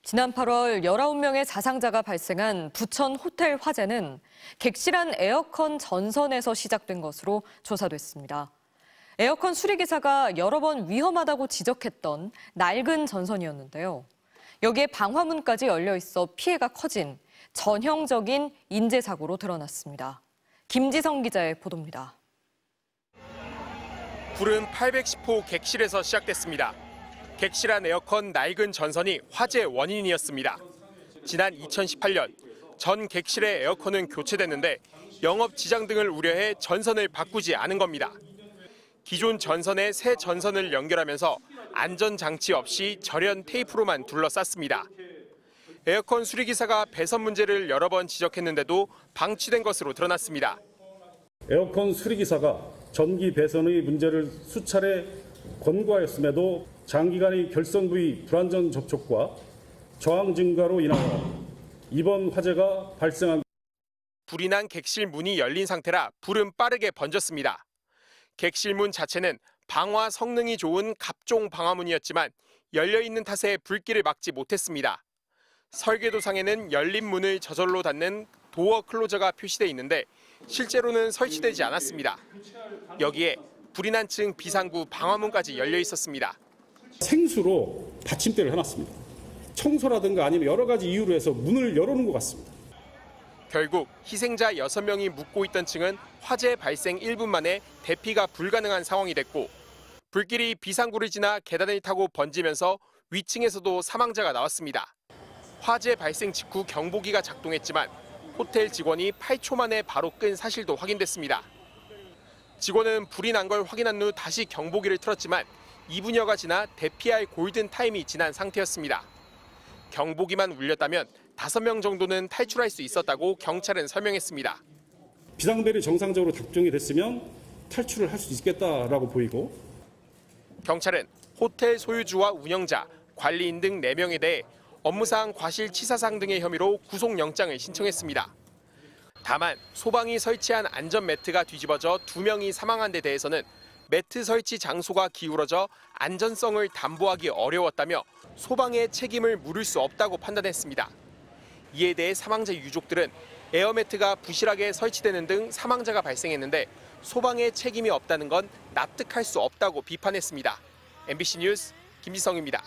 지난 8월 19명의 사상자가 발생한 부천 호텔 화재는 객실안 에어컨 전선에서 시작된 것으로 조사됐습니다. 에어컨 수리기사가 여러 번 위험하다고 지적했던 낡은 전선이었는데요. 여기에 방화문까지 열려 있어 피해가 커진 전형적인 인재사고로 드러났습니다. 김지성 기자의 보도입니다. 불은 810호 객실에서 시작됐습니다. 객실 안 에어컨 낡은 전선이 화재 원인이었습니다. 지난 2018년 전 객실의 에어컨은 교체됐는데 영업 지장 등을 우려해 전선을 바꾸지 않은 겁니다. 기존 전선에 새 전선을 연결하면서 안전장치 없이 절연 테이프로만 둘러쌌습니다. 에어컨 수리기사가 배선 문제를 여러 번 지적했는데도 방치된 것으로 드러났습니다. 에어컨 수리기사가 전기 배선의 문제를 수차례 권고하였음에도 장기간의 결선 부위 불안전 접촉과 저항 증가로 인하여 이번 화재가 발생한. 불이 난 객실 문이 열린 상태라 불은 빠르게 번졌습니다. 객실 문 자체는 방화 성능이 좋은 갑종 방화문이었지만 열려있는 탓에 불길을 막지 못했습니다. 설계도상에는 열린 문을 저절로 닫는 도어 클로저가 표시돼 있는데 실제로는 설치되지 않았습니다. 여기에 불이 난 층 비상구 방화문까지 열려 있었습니다. 생수로 받침대를 해놨습니다. 청소라든가 아니면 여러 가지 이유로 해서 문을 열어놓은 것 같습니다. 결국 희생자 6명이 묵고 있던 층은 화재 발생 1분 만에 대피가 불가능한 상황이 됐고 불길이 비상구를 지나 계단을 타고 번지면서 위층에서도 사망자가 나왔습니다. 화재 발생 직후 경보기가 작동했지만 호텔 직원이 8초 만에 바로 끈 사실도 확인됐습니다. 직원은 불이 난 걸 확인한 후 다시 경보기를 틀었지만 2분여가 지나 대피할 골든 타임이 지난 상태였습니다. 경보기만 울렸다면 5명 정도는 탈출할 수 있었다고 경찰은 설명했습니다. 비상벨이 정상적으로 작동이 됐으면 탈출을 할 수 있겠다라고 보이고. 경찰은 호텔 소유주와 운영자, 관리인 등 4명에 대해 업무상 과실치사상 등의 혐의로 구속영장을 신청했습니다. 다만 소방이 설치한 안전 매트가 뒤집어져 2명이 사망한 데 대해서는 매트 설치 장소가 기울어져 안전성을 담보하기 어려웠다며 소방의 책임을 물을 수 없다고 판단했습니다. 이에 대해 사망자 유족들은 에어매트가 부실하게 설치되는 등 사망자가 발생했는데 소방의 책임이 없다는 건 납득할 수 없다고 비판했습니다. MBC 뉴스 김지성입니다.